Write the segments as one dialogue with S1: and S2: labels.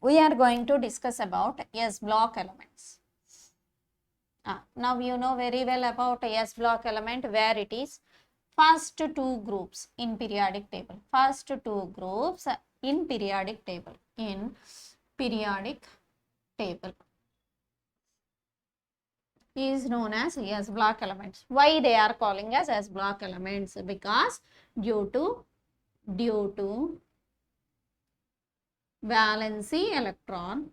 S1: we are going to discuss about S block elements. Now you know very well about S block element, where it is first two groups in periodic table. First two groups in periodic table. In periodic table is known as S block elements. Why they are calling as S block elements? Because due to valency electron.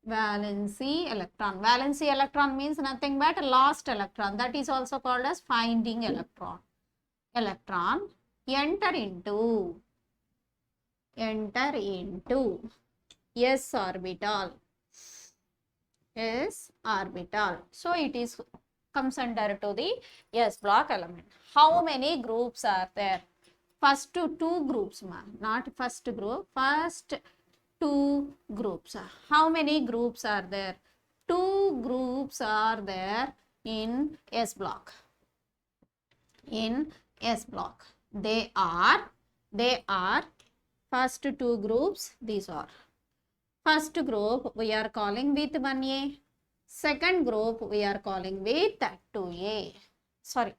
S1: Valency electron means nothing but lost electron. That is also called as finding electron. Electron enter into s orbital. S orbital. So it is comes under to the S block element. How many groups are there? First two groups, not first group. First two groups. How many groups are there? Two groups are there in S block. In S block, they are first two groups. These are first group we are calling with 1A. Second group we are calling with 2A. Sorry,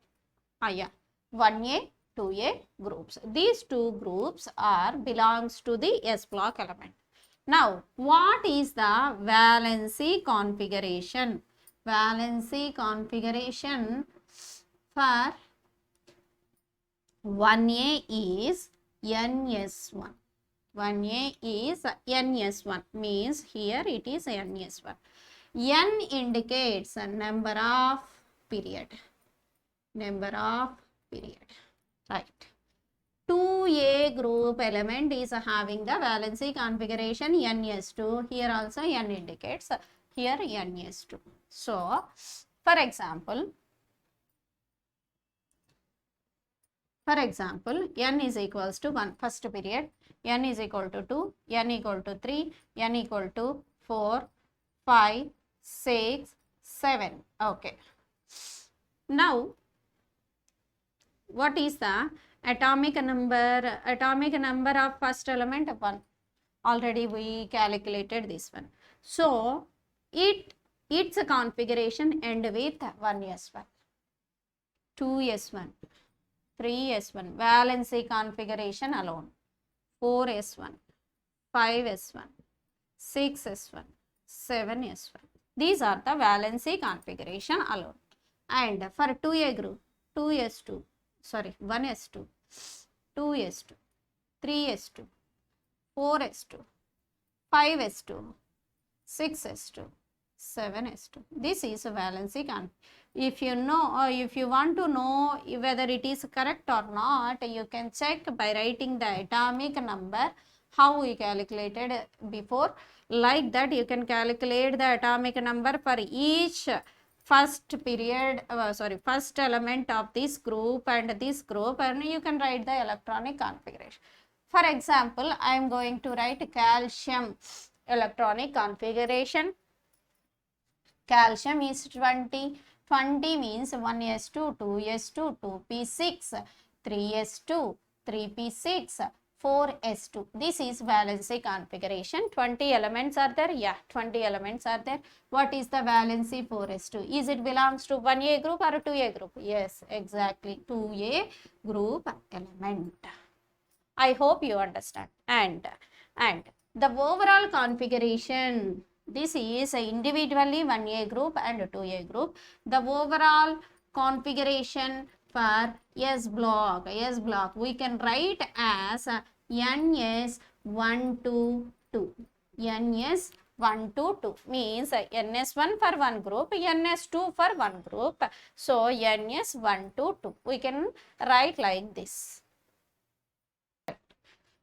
S1: 1A, 2A groups. These two groups belongs to the S block element. Now, what is the valency configuration? Valency configuration for 1A is NS1. 1A is NS1, means here it is NS1. N indicates a number of period. Right. 2A group element is having the valency configuration NS2. Here also N indicates, here NS2. So, for example, N is equals to 1, first period, N is equal to 2, N equal to 3, N equal to 4, 5, 6, 7. Okay. Now, what is the atomic number of first element? 1. Already we calculated this one. So, its configuration end with 1s1, 2s1, 3s1, valency configuration alone, 4s1, 5s1, 6s1, 7s1. These are the valency configuration alone. And for 2A group, 1s2, 2s2, 3s2, 4s2, 5s2, 6s2, 7s2. This is a valency configuration. If you know, or if you want to know whether it is correct or not, you can check by writing the atomic number, how we calculated before. Like that, you can calculate the atomic number for each first element of this group and this group, and you can write the electronic configuration. For example, I am going to write calcium electronic configuration. Calcium is 20. 20 means 1s2, 2s2, 2p6, 3s2, 3p6, 4s2. This is valency configuration. 20 elements are there. Yeah, 20 elements are there. What is the valency? 4s2. Is it belongs to 1A group or 2A group? Yes, exactly, 2A group element. I hope you understand. And the overall configuration, this is individually 1A group and 2A group. The overall configuration for S block, we can write as NS122. NS122 means NS1 for one group, NS2 for one group. So, NS122. We can write like this.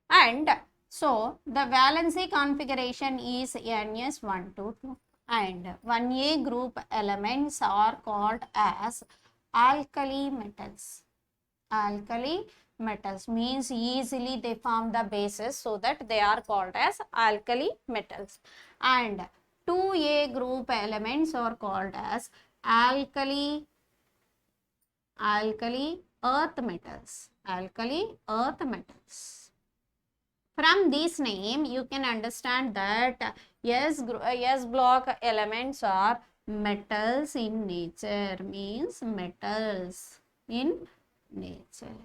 S1: And so, the valency configuration is NS122, and 1A group elements are called as alkali metals. Alkali metals means easily they form the bases, so that they are called as alkali metals. And 2A group elements are called as alkali earth metals. Alkali earth metals. From this name, you can understand that S block elements are metals in nature, means metals in nature.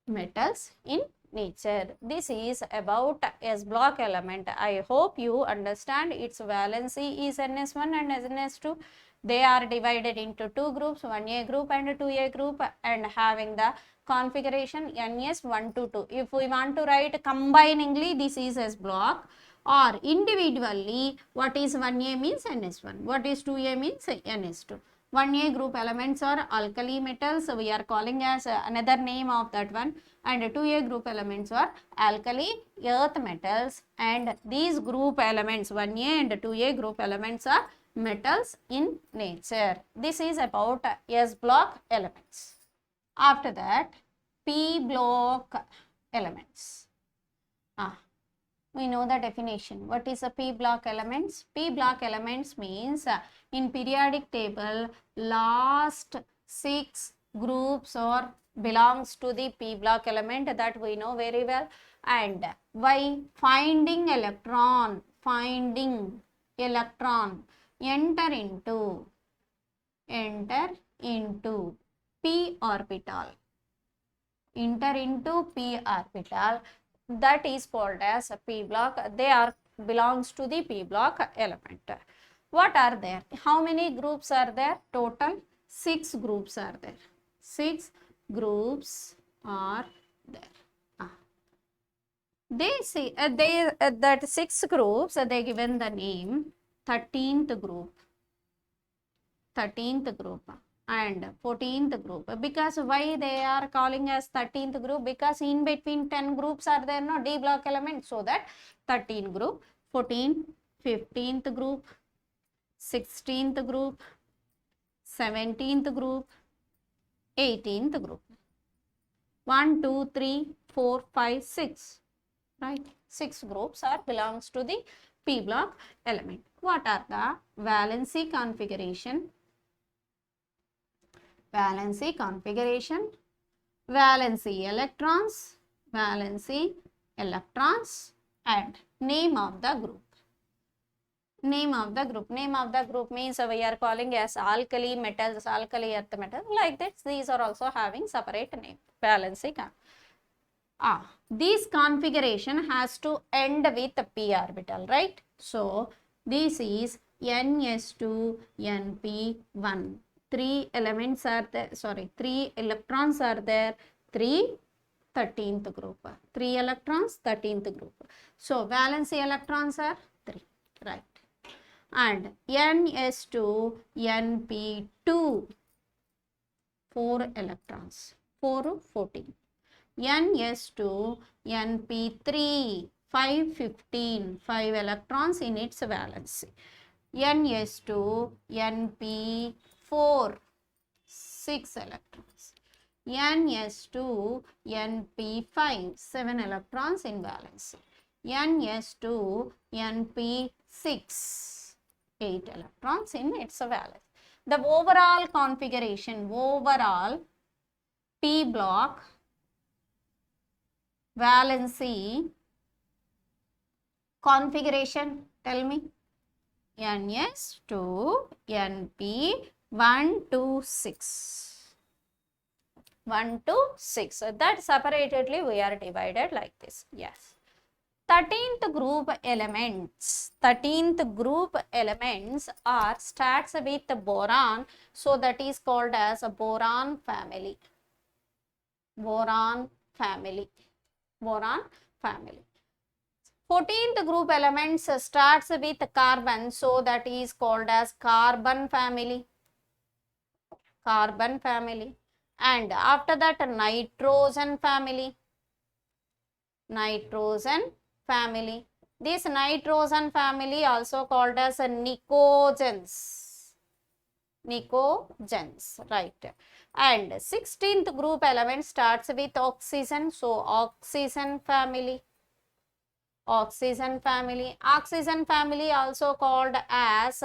S1: Metals in nature. This is about S block element. I hope you understand its valency is NS1 and NS2. They are divided into two groups, 1A group and 2A group, and having the configuration NS1 to 2. If we want to write combiningly, this is S block, or individually, what is 1A means NS1, what is 2A means NS2. 1A group elements are alkali metals, we are calling as another name of that one, and 2A group elements are alkali earth metals, and these group elements 1A and 2A group elements are metals in nature. This is about S block elements. After that, P block elements. We know the definition. What is a P block elements? P block elements means in periodic table, last 6 groups or belongs to the P block element, that we know very well. And by finding electron, enter into P orbital, that is called as a P block. They are belongs to the P block element. What are there? How many groups are there? Total 6 groups are there. 6 groups are there. They say that 6 groups, they given the name 13th group and 14th group. Because why they are calling as 13th group? Because in between 10 groups are there, no, D block elements. So that 13th group, 14th, 15th group, 16th group, 17th group, 18th group. 1, 2, 3, 4, 5, 6. Right? 6 groups are belongs to the P block element. What are the valency configuration? Valency configuration, valency electrons, and name of the group. Name of the group means we are calling as alkali metals, alkali earth metals. Like that, these are also having separate name. Valency. This configuration has to end with p orbital, right? So this is ns2 np1. 3 elements are there, 3 electrons are there, 3 13th group, 3 electrons, 13th group. So valency electrons are 3, right? And ns2 np2, 4 electrons, 4, 14. ns2 np3, 5, 15, 5 electrons in its valency. ns2 np4, 6 electrons. ns2 np5, 7 electrons in valency. ns2 np6, 8 electrons in its valency. The overall configuration, P block valency configuration, tell me. ns2 np 1 to 6. 1 to 6. So that separately we are divided like this. Yes. 13th group elements are starts with boron, so that is called as a boron family. 14th group elements starts with carbon, so that is called as carbon family. And after that, nitrogen family. This nitrogen family also called as nicogens, right? And 16th group element starts with oxygen, so oxygen family. Oxygen family also called as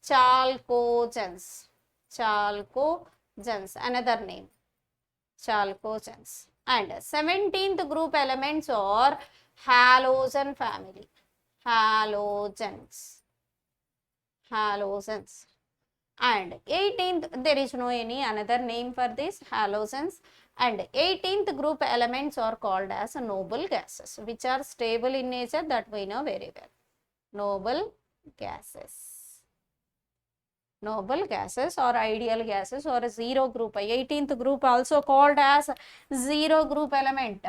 S1: chalcogens, another name, chalcogens. And 17th group elements are halogen family. Halogens. And 18th, there is no any another name for this, halogens. And 18th group elements are called as noble gases, which are stable in nature, that we know very well. Noble gases or ideal gases or zero group. 18th group also called as zero group element.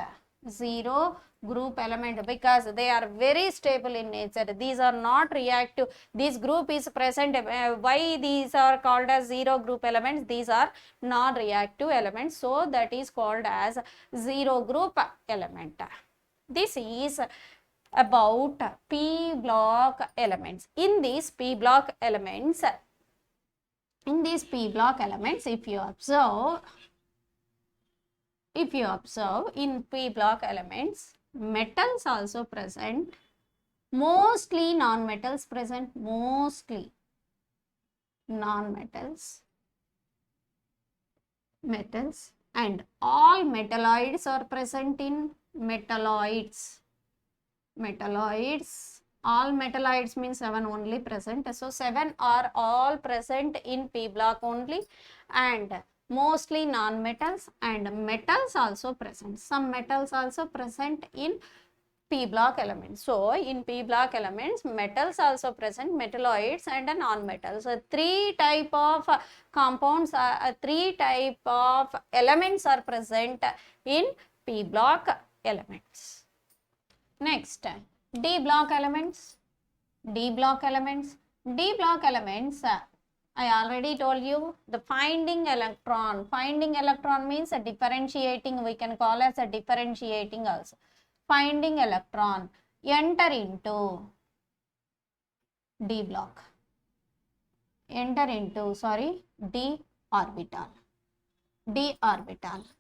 S1: Zero group element, because they are very stable in nature. These are not reactive. This group is present. Why these are called as zero group elements? These are non-reactive elements, so that is called as zero group element. This is about p block elements. In these p block elements, if you observe in p block elements, metals also present, mostly non-metals present, mostly non-metals, metals, and all metalloids are present in metalloids. All metalloids means 7 only present, so 7 are all present in p block only, and mostly non-metals, and metals also present. Some metals also present in p block elements. So in p block elements, metals also present, metalloids and non-metals. So three type of compounds, three type of elements are present in p block elements. Next, D block elements. I already told you, the finding electron. Finding electron means a differentiating, we can call as a differentiating also. Finding electron, enter into D block. D orbital.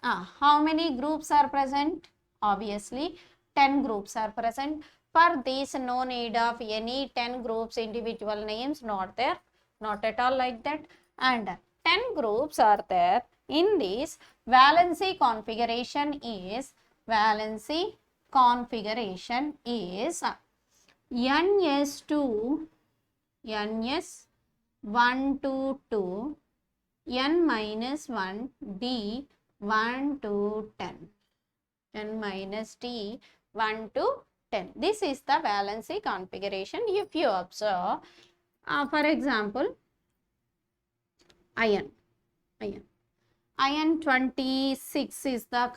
S1: How many groups are present? Obviously, 10 groups are present. For this, no need of any 10 groups individual names, not there, not at all like that. And 10 groups are there. In this, valency configuration is NS2, NS1 to 2, N minus 1, D 1 to 10. N minus D 1 to 10. This is the valency configuration. If you observe, for example, iron 26 is the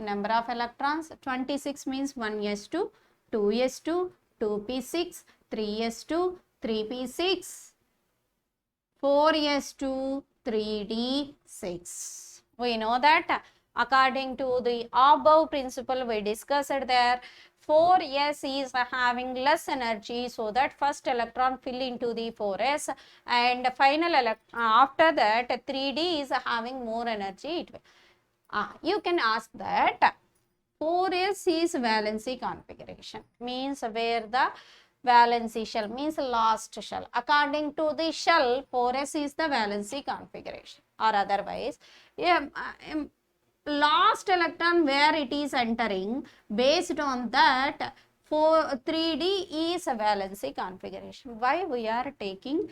S1: number of electrons. 26 means 1s2, 2s2, 2p6, 3s2, 3p6, 4s2, 3d6. We know that according to the above principle we discussed there, 4s is having less energy, so that first electron fill into the 4s, and final after that 3d is having more energy. You can ask that 4s is valency configuration, means where the valency shell means last shell. According to the shell, 4s is the valency configuration, or otherwise last electron where it is entering, based on that 3d is a valency configuration. Why we are taking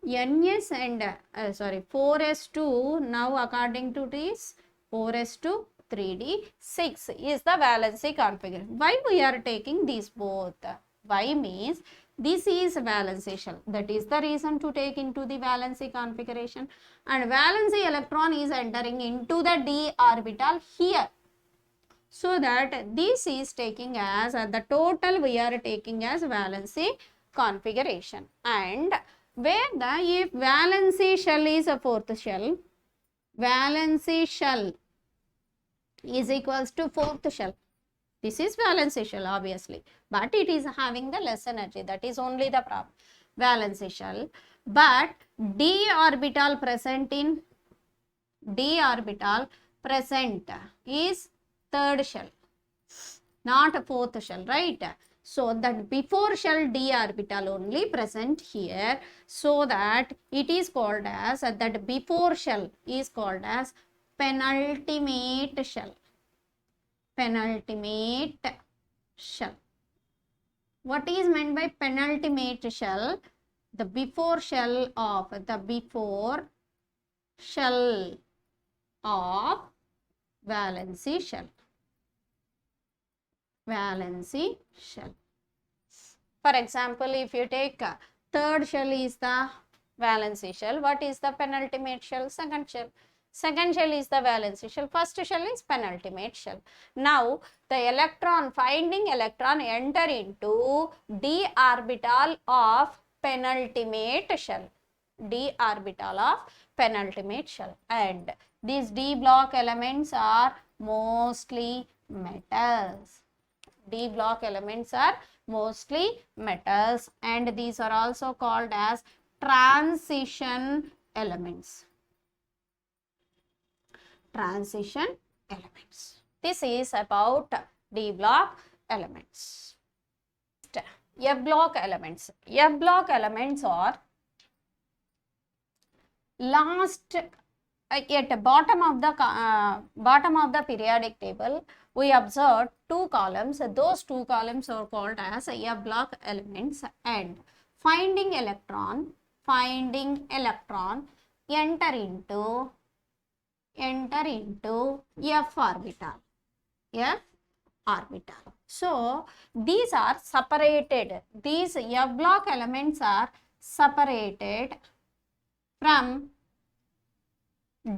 S1: ns and 4s2 now, according to this 4s2, 3d 6 is the valency configuration. Why we are taking these both? Why means this is valency shell, that is the reason to take into the valency configuration, and valency electron is entering into the d orbital here, so that this is taking as the total we are taking as valency configuration. And where the if valency shell is a fourth shell, valency shell is equals to fourth shell. This is valency shell obviously, but it is having the less energy, that is only the problem. Valency shell, but d orbital present is third shell, not fourth shell, right? So that before shell d orbital only present here, so that it is called as that before shell is called as penultimate shell. penultimate shell. What is meant by penultimate shell? The before shell of valency shell. Valency shell. For example, if you take third shell is the valency shell. What is the penultimate shell? Second shell. Second shell is the valency shell. First shell is penultimate shell. Now, the electron, finding electron enter into d orbital of penultimate shell. D orbital of penultimate shell. And these d block elements are mostly metals. D block elements are mostly metals, and these are also called as transition elements. Transition elements. This is about D block elements. F block elements. F block elements are last at the bottom of the periodic table. We observed two columns. Those two columns are called as F block elements, and finding electron enter into F orbital. So these are separated. These F block elements are separated from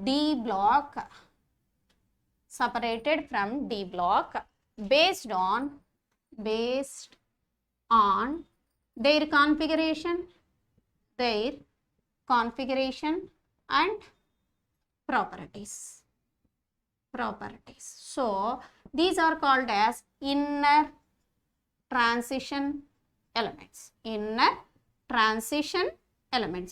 S1: D block, based on their configuration and properties. So these are called as inner transition elements.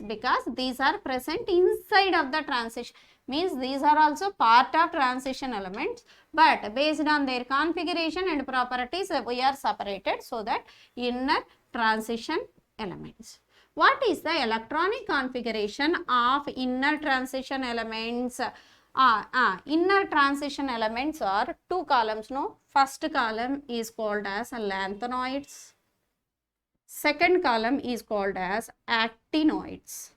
S1: Because these are present inside of the transition, means these are also part of transition elements, but based on their configuration and properties we are separated, so that inner transition elements. What is the electronic configuration of inner transition elements? Inner transition elements are two columns. First column is called as lanthanoids. Second column is called as actinoids.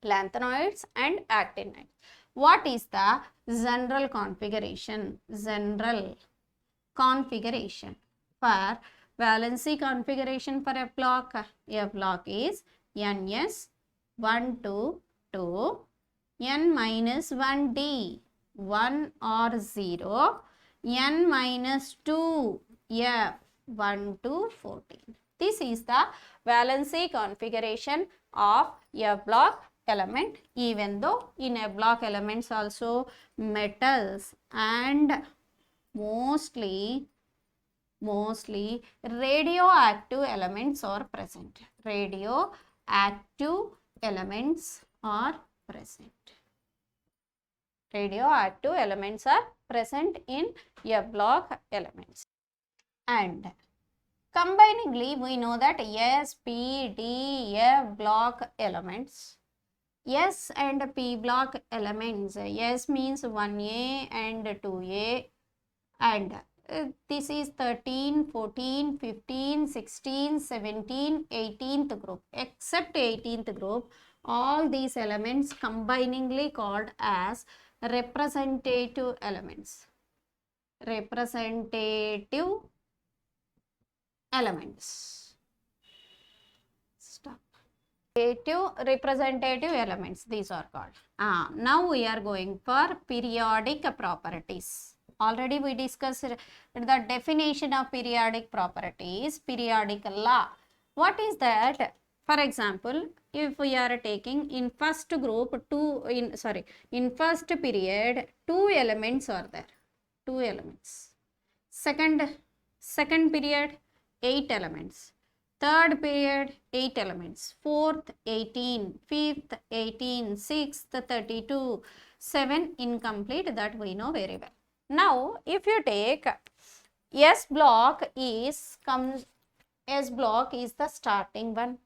S1: Lanthanoids and actinoids. What is the general configuration? For valency configuration for F block is NS 1 to 2, N minus 1D 1 or 0, N minus 2 F 1 to 14. This is the valency configuration of F block element, even though in F block elements also metals and mostly radioactive elements are present. Radioactive elements are present in F block elements. And combiningly, we know that S, P, D, F block elements. S and P block elements. S means 1A and 2A, and this is 13, 14, 15, 16, 17, 18th group. Except 18th group, all these elements combiningly called as representative elements. Representative elements, these are called. Now we are going for periodic properties. Already we discussed the definition of periodic properties, periodic law. What is that? For example, if we are taking in first group in first period, 2 elements are there. 2 elements. Second period, 8 elements. Third period, 8 elements. Fourth, 18. Fifth, 18. Sixth, 32. 7 incomplete, that we know very well. Now, if you take S block is the starting one.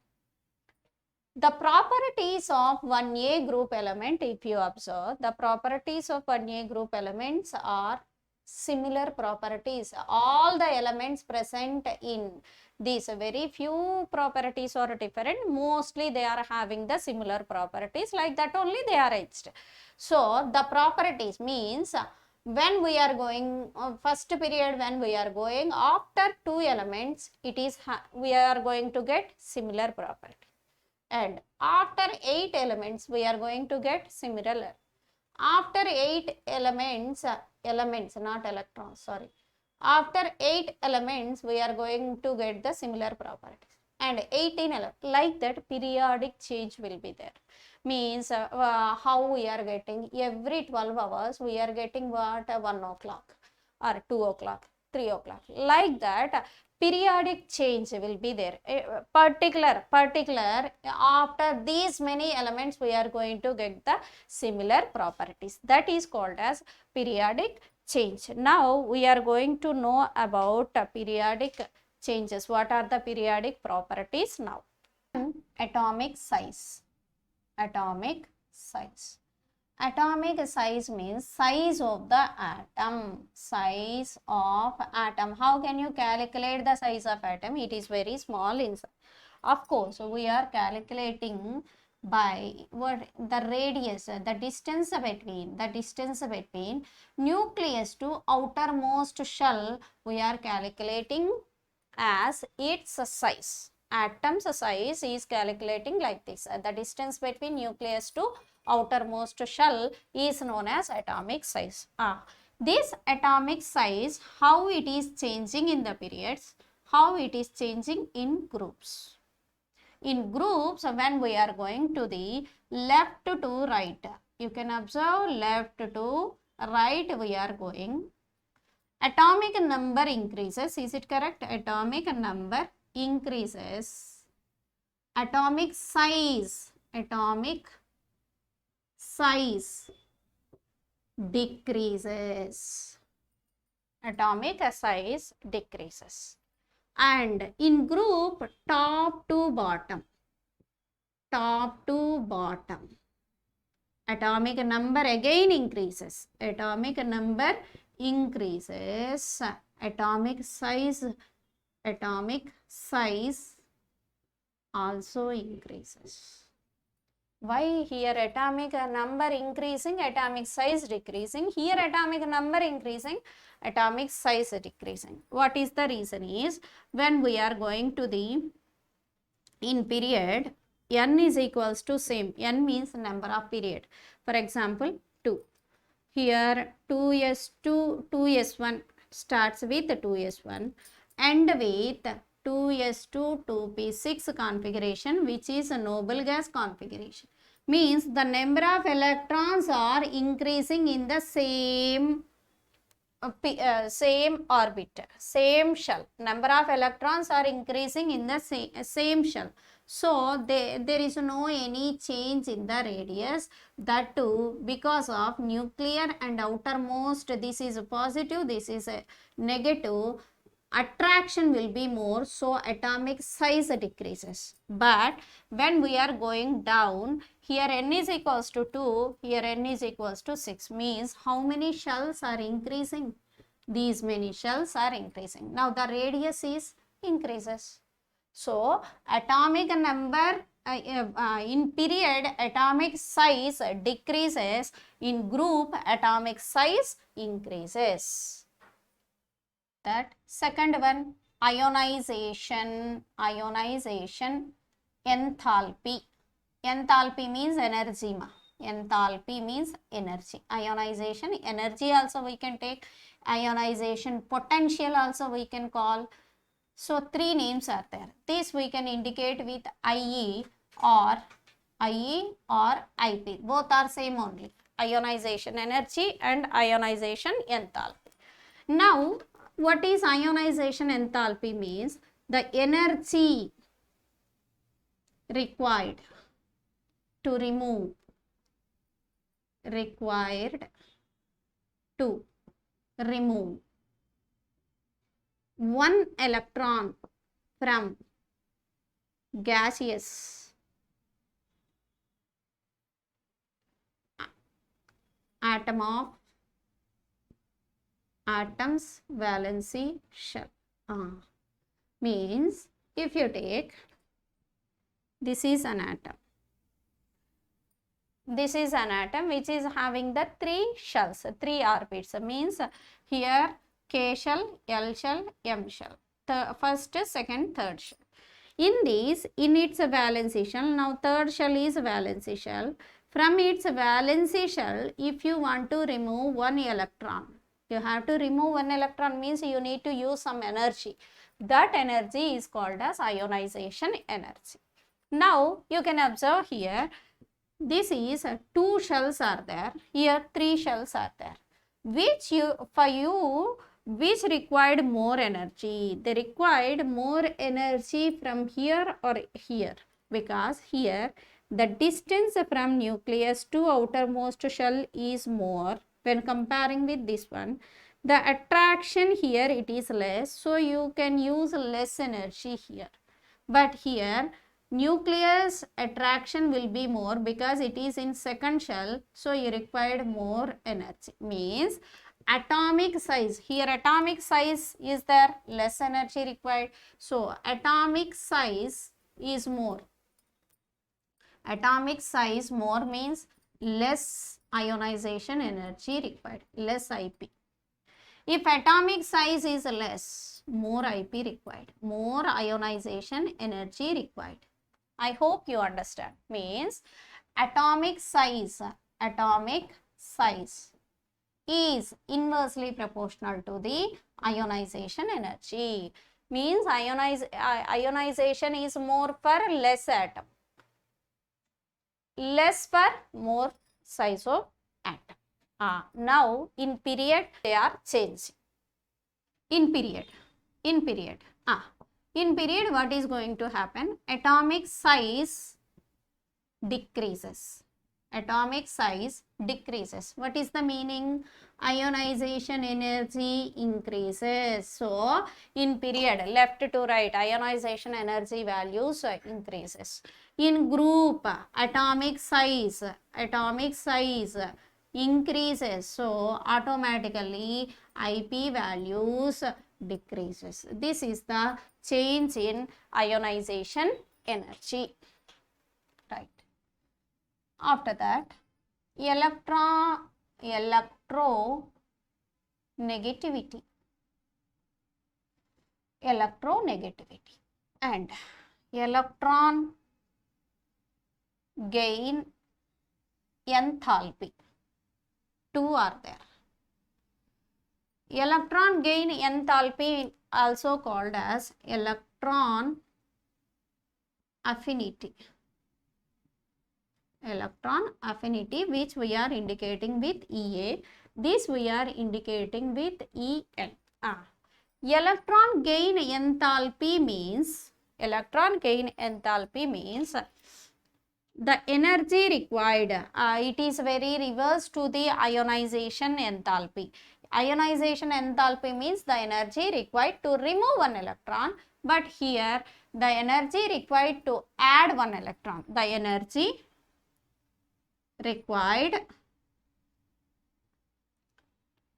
S1: The properties of 1A group element, if you observe, the properties of 1A group elements are similar properties. All the elements present in these, very few properties are different. Mostly they are having the similar properties. Like that only they are etched. So the properties means when we are going first period, when we are going after two elements, it is we are going to get similar property. And after 8 elements we are going to get similar. After 8 elements, not electrons, sorry, after 8 elements we are going to get the similar properties. And 18 elements, like that periodic change will be there. Means how we are getting every 12 hours we are getting what, 1 o'clock or 2 o'clock, 3 o'clock, like that periodic change will be there. Particular after these many elements we are going to get the similar properties. That is called as periodic change. Now we are going to know about periodic changes. What are the periodic properties now? Atomic size. Atomic size. Atomic size means size of the atom. Size of atom. How can you calculate the size of atom? It is very small inside. Of course, we are calculating by what the radius, the distance between nucleus to outermost shell. We are calculating as its size. Atom's size is calculating like this. The distance between nucleus to outermost shell is known as atomic size. This atomic size, how it is changing in the periods, how it is changing in groups. In groups, when we are going to the left to right, you can observe left to right we are going. Atomic number increases. Is it correct? Atomic number increases. Atomic size decreases. Atomic size decreases. And in group top to bottom, atomic number again increases. Atomic number increases. Atomic size also increases. Why here atomic number increasing, atomic size decreasing? Here atomic number increasing, atomic size decreasing. What is the reason is, when we are going to the in period, n is equals to same. N means number of period. For example, 2. Here 2s2, 2s1 starts with 2s1 and with 2s2 2p6 configuration, which is a noble gas configuration. Means the number of electrons are increasing in the same orbit, same shell. Number of electrons are increasing in the same shell. So there is no any change in the radius. That too because of nuclear and outermost, this is a positive, this is a negative. Attraction will be more, so atomic size decreases. But when we are going down, here n is equals to 2, here n is equals to 6, means how many shells are increasing? These many shells are increasing. Now the radius is increases. So atomic number in period atomic size decreases, in group atomic size increases. That second one, ionization. Enthalpy. Enthalpy means energy. Enthalpy means energy. Ionization, energy also we can take. Ionization potential also we can call. So 3 names are there. This we can indicate with IE or IP. Both are same only. Ionization energy and ionization enthalpy. Now what is ionization enthalpy means? The energy required to remove one electron from gaseous atom of atoms valency shell. Means if you take, this is an atom. This is an atom which is having the 3 shells, 3 orbits. Means here K shell, L shell, M shell. First, second, third shell. In these, in its valency shell, now third shell is valency shell. From its valency shell, if you want to remove one electron, you have to remove one electron, means you need to use some energy. That energy is called as ionization energy. Now, you can observe here, this is 2 shells are there, here 3 shells are there. Which which required more energy? They required more energy from here or here, because here the distance from nucleus to outermost shell is more when comparing with this one. The attraction here it is less, so you can use less energy here. But here nucleus attraction will be more because it is in second shell, so you required more energy. Means atomic size, here atomic size is there, less energy required, so atomic size is more. Atomic size more means less ionization energy required, less IP. If atomic size is less, more IP required, more ionization energy required. I hope you understand. Means atomic size is inversely proportional to the ionization energy. Means ionization is more for less atom, less for more size of atom. Now in period they are changing. In period what is going to happen? Atomic size decreases. Atomic size decreases. What is the meaning? Ionization energy increases. So in period left to right, ionization energy values increases. In group, atomic size increases, so automatically IP values decreases. This is the change in ionization energy, right? After that, electronegativity and electron gain enthalpy. 2 are there. Electron gain enthalpy also called as electron affinity. Electron affinity, which we are indicating with EA. This we are indicating with EN. Electron gain enthalpy means the energy required, it is very reverse to the ionization enthalpy. Ionization enthalpy means the energy required to remove one electron, but here the energy required to add one electron. The energy required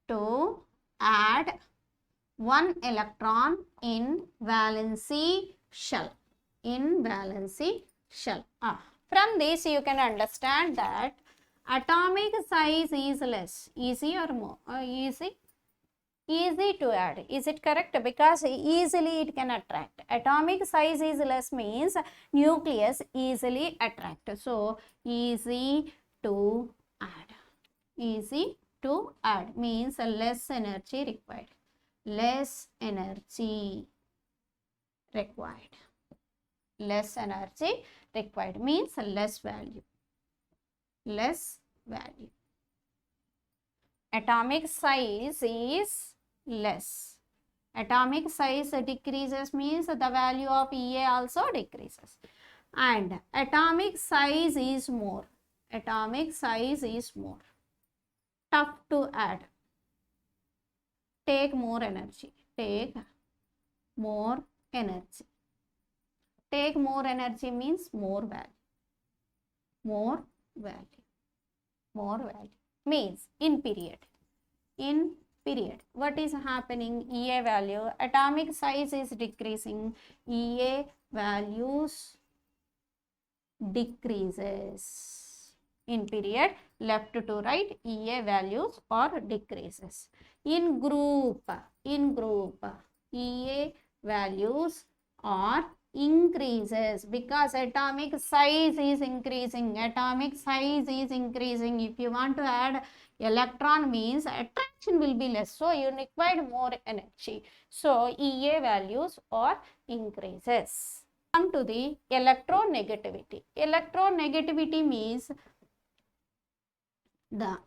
S1: to add one electron in valency shell. From this you can understand that atomic size is less. Easy or more? Easy to add. Is it correct? Because easily it can attract. Atomic size is less means nucleus easily attract. So easy to add. Means less energy required. Less energy required means less value. Atomic size is less. Atomic size decreases means the value of EA also decreases. And atomic size is more. Tough to add. Take more energy. Take more energy means more value. means in period. In period, what is happening? EA value, atomic size is decreasing, EA values decreases. In period, left to right, EA values are decreases. In group, EA values are increases because atomic size is increasing. If you want to add electron means attraction will be less, so you require more energy. So EA values are increases. Come to the electronegativity. Electronegativity means the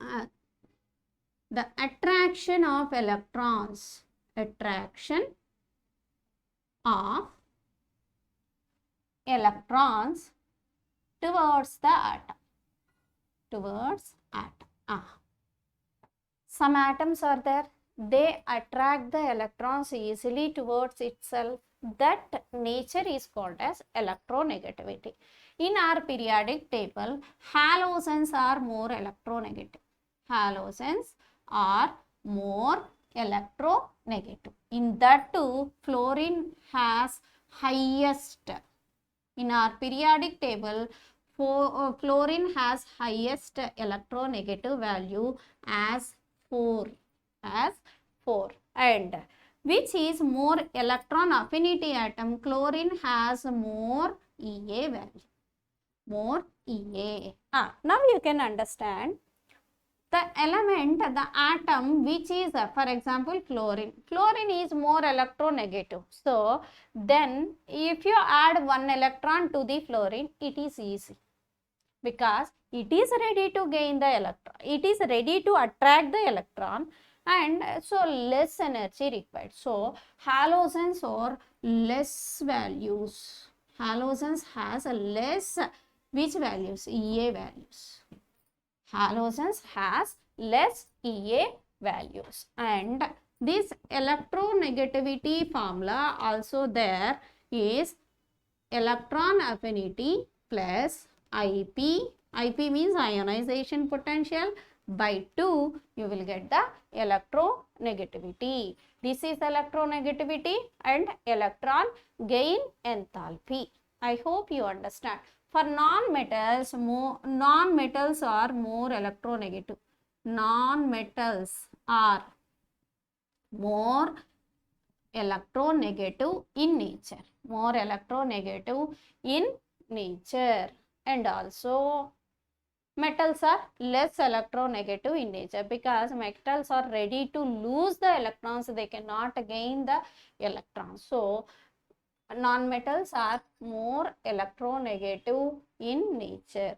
S1: attraction of electrons. Attraction of electrons towards the atom. Some atoms are there, they attract the electrons easily towards itself. That nature is called as electronegativity. In our periodic table, halogens are more electronegative. In that too, fluorine has highest. In our periodic table, fluorine has highest electronegative value as 4. And which is more electron affinity atom? Chlorine has more EA value. Now you can understand the element, the atom which is, for example, chlorine. Chlorine is more electronegative. So then if you add one electron to the fluorine, it is easy because it is ready to gain the electron. It is ready to attract the electron, and so less energy required. So halogens are less values. Halogens has a less, which values? EA values. Halogens has less EA values. And this electronegativity formula also there is electron affinity plus IP. IP means ionization potential, by 2 you will get the electronegativity. This is electronegativity and electron gain enthalpy. I hope you understand. For non-metals are more electronegative. Non-metals are more electronegative in nature. And also metals are less electronegative in nature because metals are ready to lose the electrons. They cannot gain the electrons. So non-metals are more electronegative in nature.